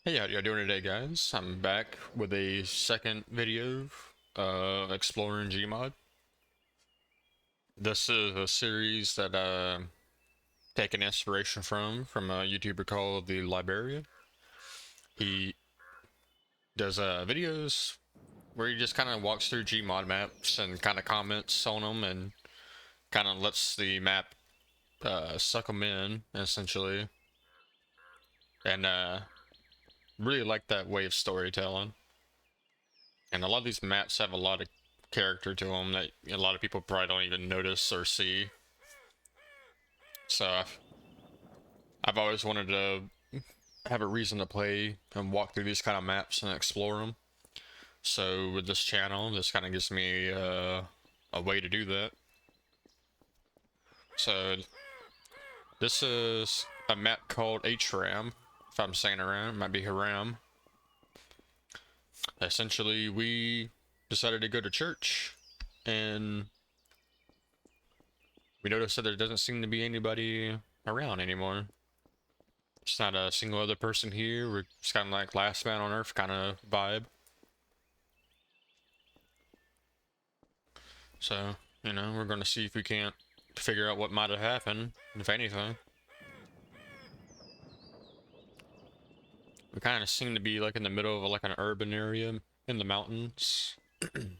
Hey, how you doing today, guys? I'm back with a second video, exploring Gmod. This is a series that taken inspiration from a YouTuber called the Librarian. He does videos where he just kind of walks through Gmod maps and kind of comments on them and kind of lets the map suck them in, essentially. And really like that way of storytelling. And a lot of these maps have a lot of character to them that a lot of people probably don't even notice or see. So I've always wanted to have a reason to play and walk through these kind of maps and explore them. So with this channel, this kind of gives me a way to do that. So this is a map called HRAM. If I'm saying it right, it might be Haram. Essentially, we decided to go to church and we noticed that there doesn't seem to be anybody around anymore. There's not a single other person here. We're just kind of like last man on earth kind of vibe. So, we're going to see if we can't figure out what might have happened, if anything. We kind of seem to be like in the middle of like an urban area in the mountains. I've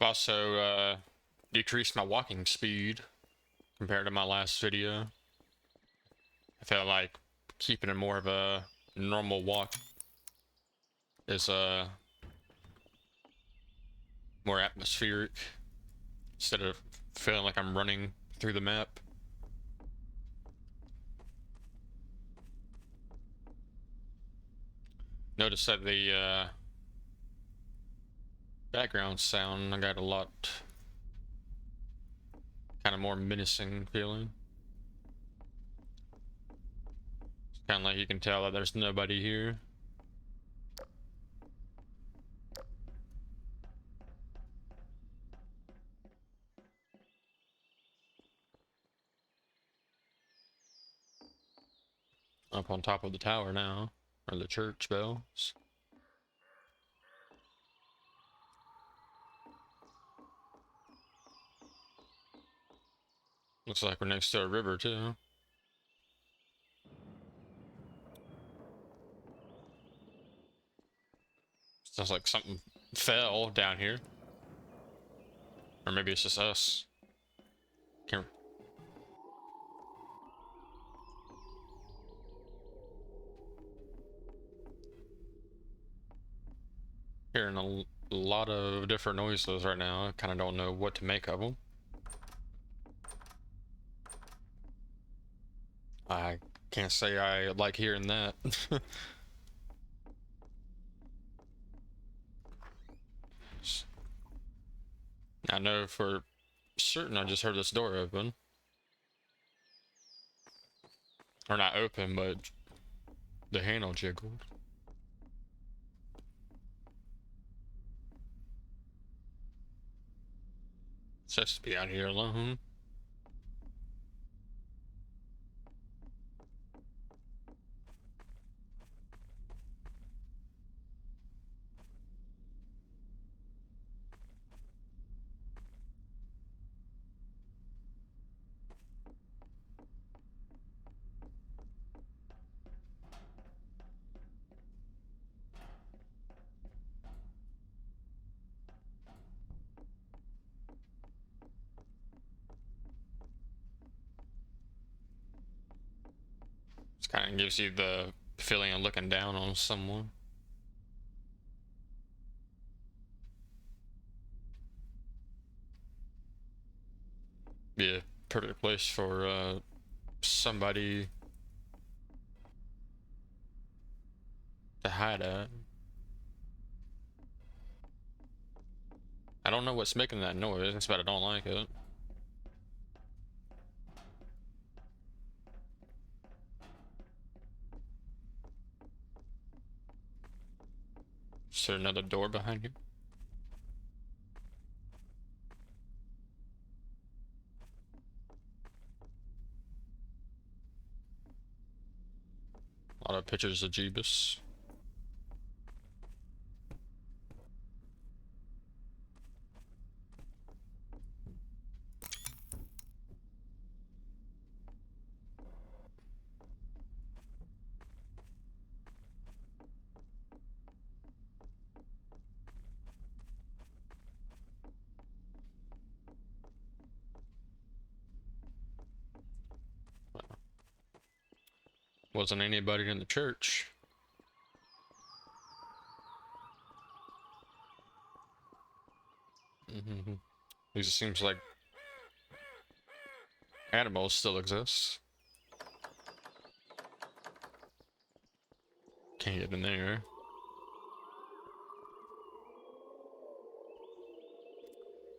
also decreased my walking speed compared to my last video. I felt like keeping it more of a normal walk is more atmospheric instead of feeling like I'm running through the map. Notice that the background sound I got a lot kind of more menacing feeling. It's kind of like you can tell that there's nobody here. Up on top of the tower now, or the church bells. Looks like we're next to a river too. Sounds like something fell down here. Or maybe it's just us. Can't... Hearing a lot of different noises right now. I kind of don't know what to make of them. I can't say I like hearing that. I know for certain I just heard this door open. Or not open, but the handle jiggled. Says to be out here alone. It kind of gives you the feeling of looking down on someone. Be a perfect place for somebody to hide at. I don't know what's making that noise, but I don't like it. Is there another door behind you? A lot of pictures of Jeebus. Wasn't anybody in the church. It seems like animals still exist. Can't get in there.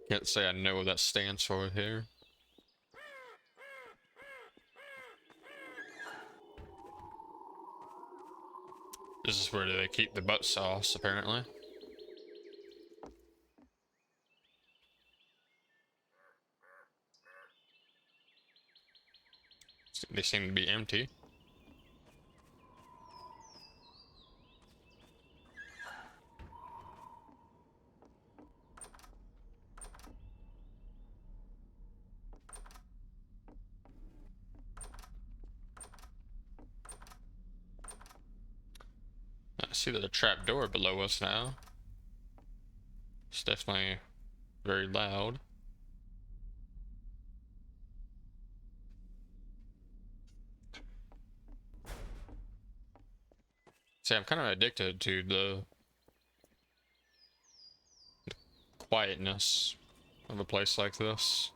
Can't say I know what that stands for here. This is where they keep the butt sauce, apparently. They seem to be empty. I see there's a trap door below us now. It's definitely very loud. See, I'm kind of addicted to the quietness of a place like this.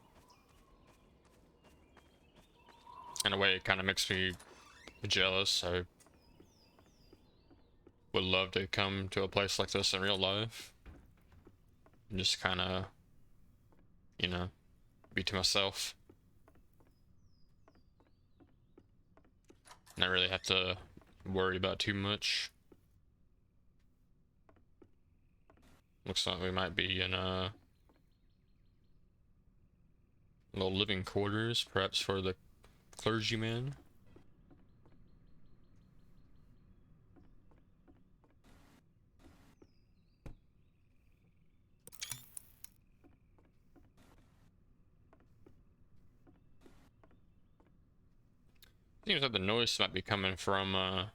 In a way, it kind of makes me jealous. I would love to come to a place like this in real life. And just kind of, you know, be to myself. Not really have to worry about too much. Looks like we might be in a little living quarters, perhaps for the clergyman. Seems like the noise might be coming from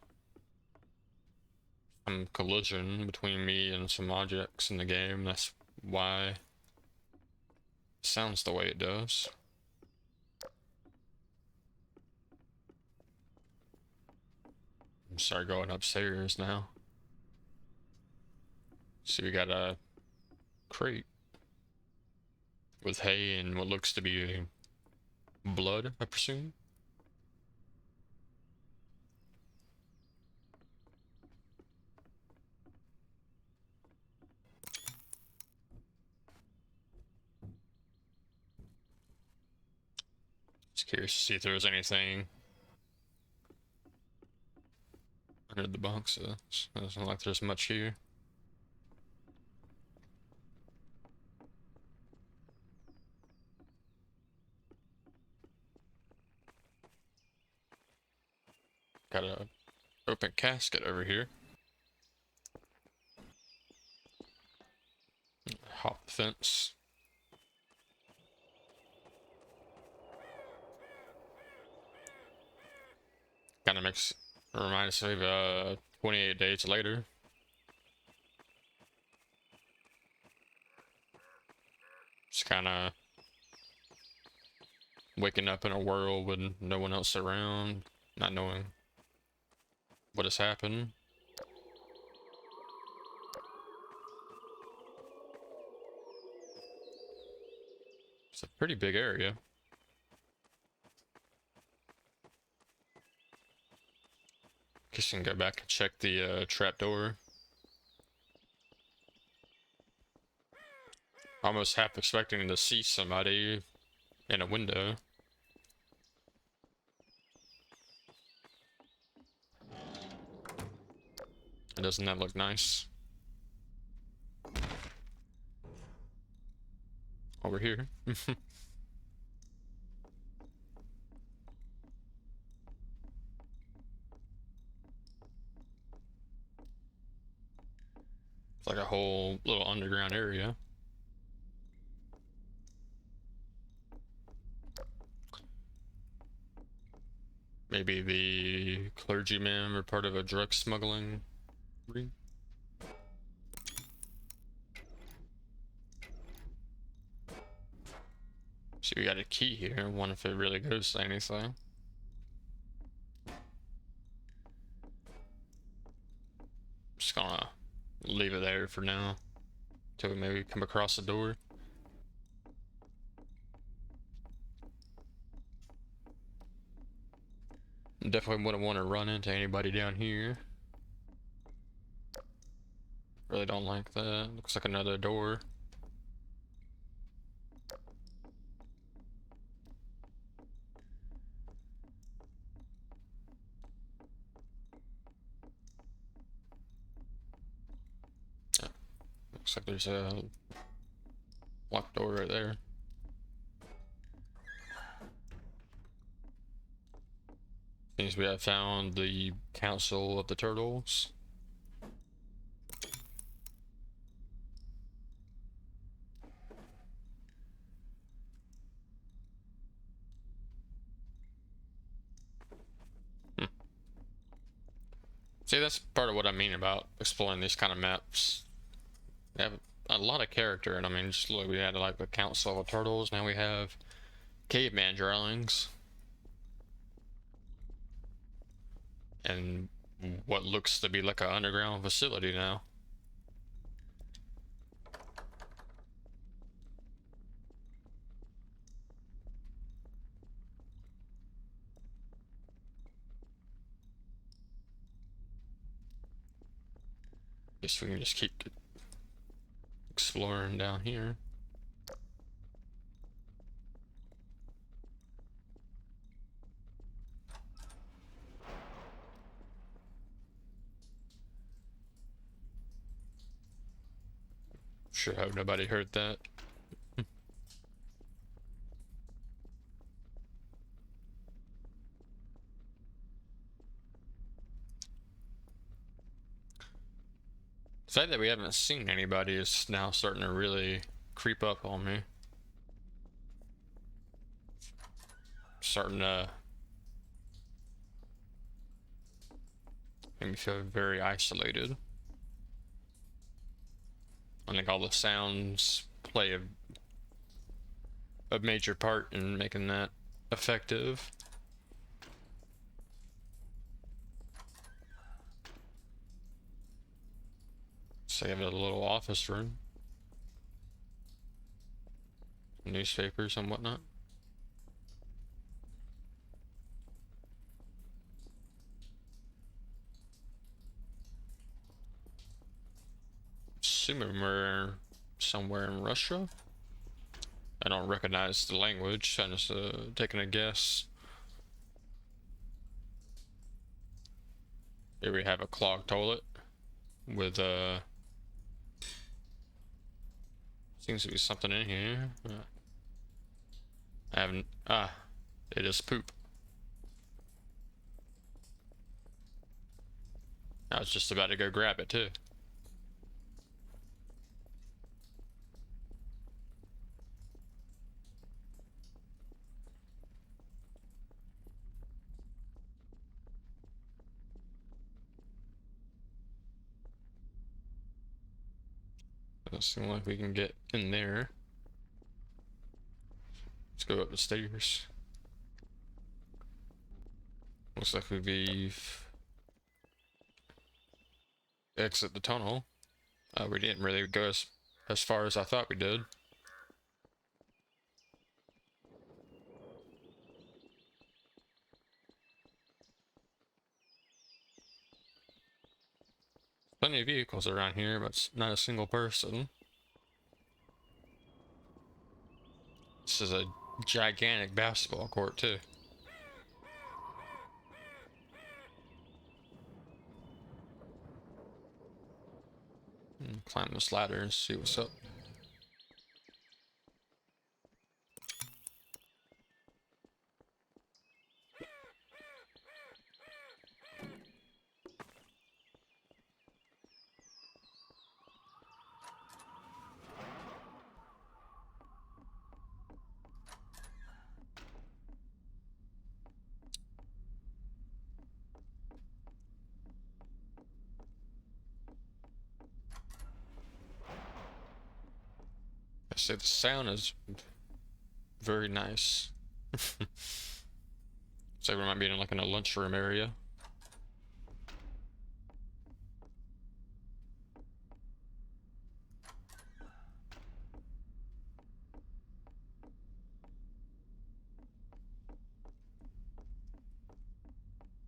some collision between me and some objects in the game. That's why it sounds the way it does. I'm sorry, going upstairs now. So we got a crate with hay and what looks to be blood, I presume. Just curious to see if there was anything under the boxes. Doesn't look like there's much here. Got a open casket over here. Hop the fence. Kind of reminds me of 28 days later. Just kind of waking up in a world with no one else around, not knowing what has happened. It's a pretty big area. Guess you can go back and check the trapdoor. Almost half expecting to see somebody in a window. Doesn't that look nice? Over here. It's like a whole little underground area. Maybe the clergymen were part of a drug smuggling ring. See, we got a key here. I wonder if it really goes to anything. Just gonna leave it there for now. Till we maybe come across the door. Definitely wouldn't want to run into anybody down here. Really don't like that. Looks like another door. Yeah, looks like there's a locked door right there. Seems we have found the Council of the Turtles. See, that's part of what I mean about exploring these kind of maps. They have a lot of character, and I mean, just look, we had like the Council of Turtles, now we have caveman dwellings. And what looks to be like an underground facility now. Guess we can just keep exploring down here. Sure hope nobody heard that. The fact that we haven't seen anybody is now starting to really creep up on me. Starting to make me feel very isolated. I think all the sounds play a major part in making that effective. So I have a little office room. Newspapers and whatnot. Assuming we're somewhere in Russia. I don't recognize the language, I'm just taking a guess. Here we have a clogged toilet with seems to be something in here. I haven't, it is poop. I was just about to go grab it too. Doesn't seem like we can get in there. Let's go up the stairs. Looks like we've exit the tunnel. We didn't really go as far as I thought we did. Plenty of vehicles around here, but not a single person. This is a gigantic basketball court too. Climb this ladder and see what's up. I say the sound is very nice. So we might be in like in a lunchroom area.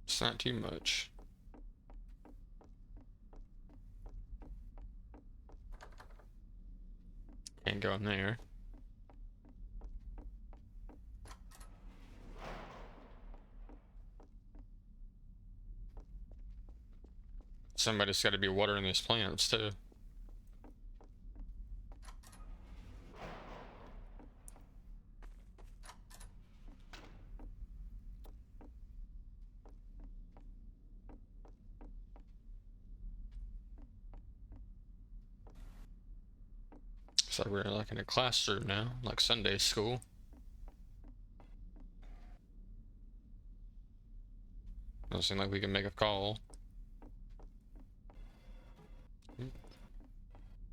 It's not too much. Can't go in there. Somebody's got to be watering these plants too. So we're like in a classroom now, like Sunday school. Doesn't seem like we can make a call.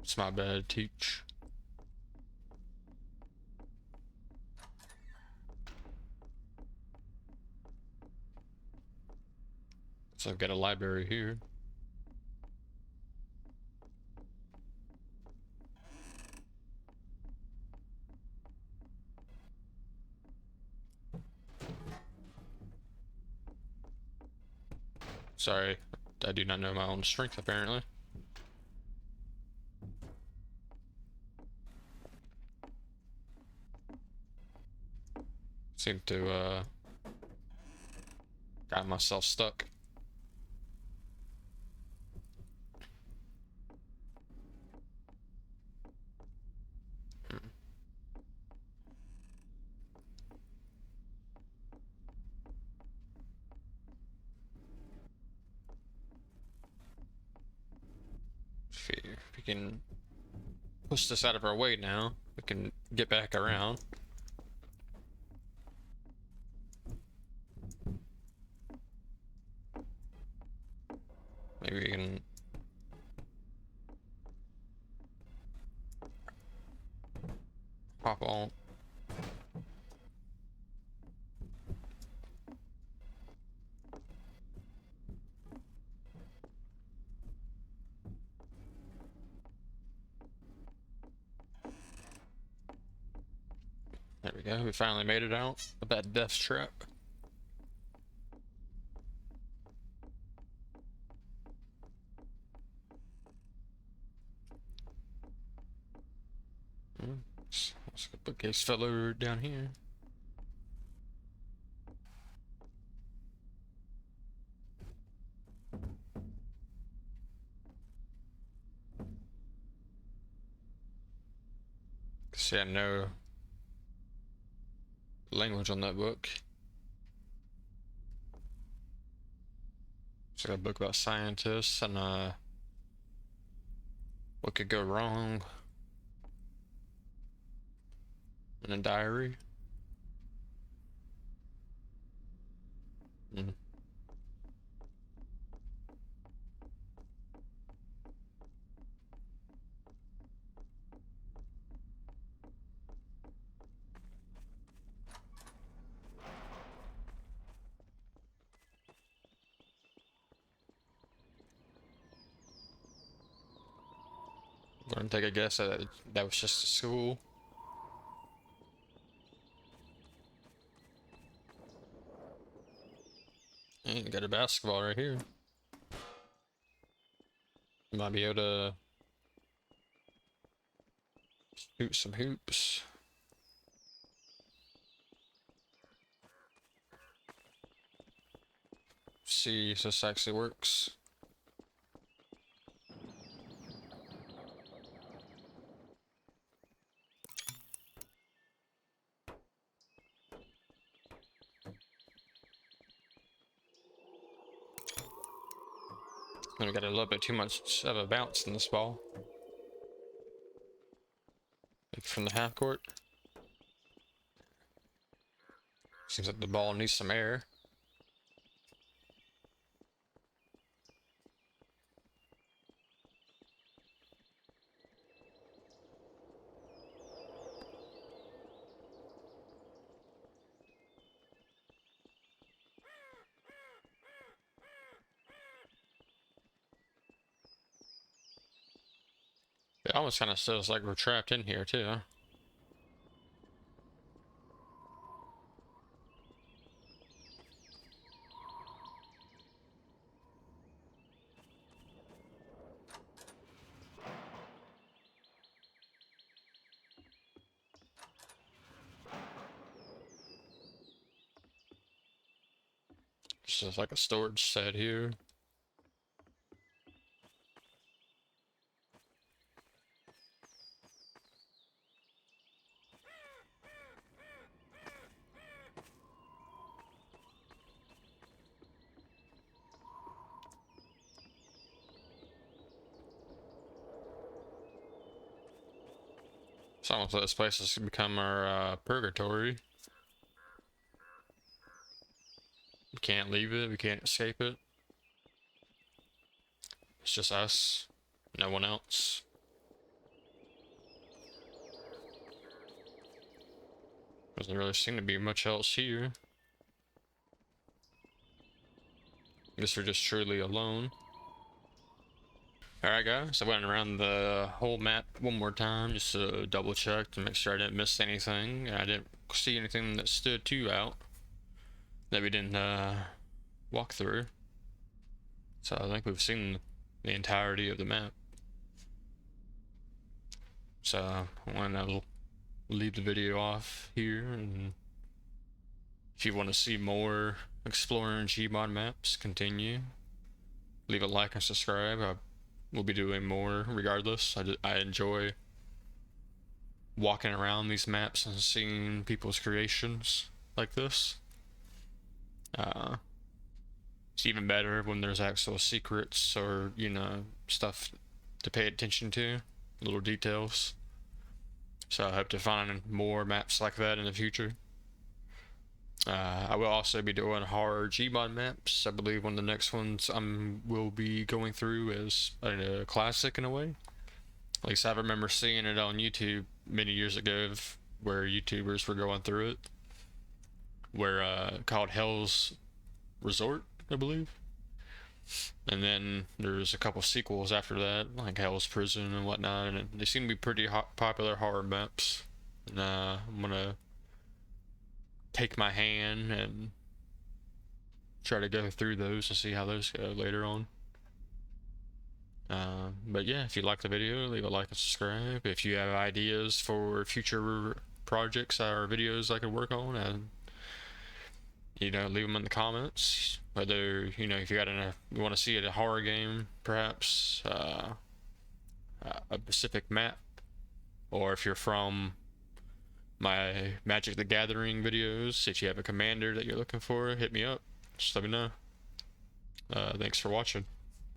It's my bad, teach. So I've got a library here. Sorry, I do not know my own strength apparently. Seem to got myself stuck. If we can push this out of our way now, we can get back around. Maybe we can hop on. There we go, we finally made it out of that death trap. Let's get a bookcase fellow down here. See, I know language on that book. It's got a book about scientists and what could go wrong in a diary. Mm. I'm gonna take a guess that that was just a school. And got a basketball right here. Might be able to shoot some hoops. See if this actually works. We got a little bit too much of a bounce in this ball. Like from the half court. Seems like the ball needs some air. It almost kind of feels like we're trapped in here too. Just like a storage set here. It's almost like this place has become our purgatory. We can't leave it, we can't escape it. It's just us, no one else. Doesn't really seem to be much else here. Guess we're just truly alone. Alright guys, I went around the whole map one more time just to double check to make sure I didn't miss anything. I didn't see anything that stood too out that we didn't walk through. So I think we've seen the entirety of the map. So I want to leave the video off here, and if you want to see more exploring Gmod maps, continue. Leave a like and subscribe. We'll be doing more regardless. I enjoy walking around these maps and seeing people's creations like this. It's even better when there's actual secrets or, you know, stuff to pay attention to, little details. So I hope to find more maps like that in the future. I will also be doing horror Gmod maps. I believe one of the next ones will be going through is a classic in a way. At least I remember seeing it on YouTube many years ago, where YouTubers were going through it. Where called Hell's Resort, I believe. And then there's a couple sequels after that, like Hell's Prison and whatnot, and they seem to be pretty popular horror maps. And I'm gonna take my hand and try to go through those and see how those go later on. But yeah, if you like the video, leave a like and subscribe. If you have ideas for future projects or videos I could work on, and you know, leave them in the comments. Whether, you know, if you want to see a horror game, perhaps a specific map, or if you're from my Magic the Gathering videos, if you have a commander that you're looking for, hit me up. Just let me know. Thanks for watching.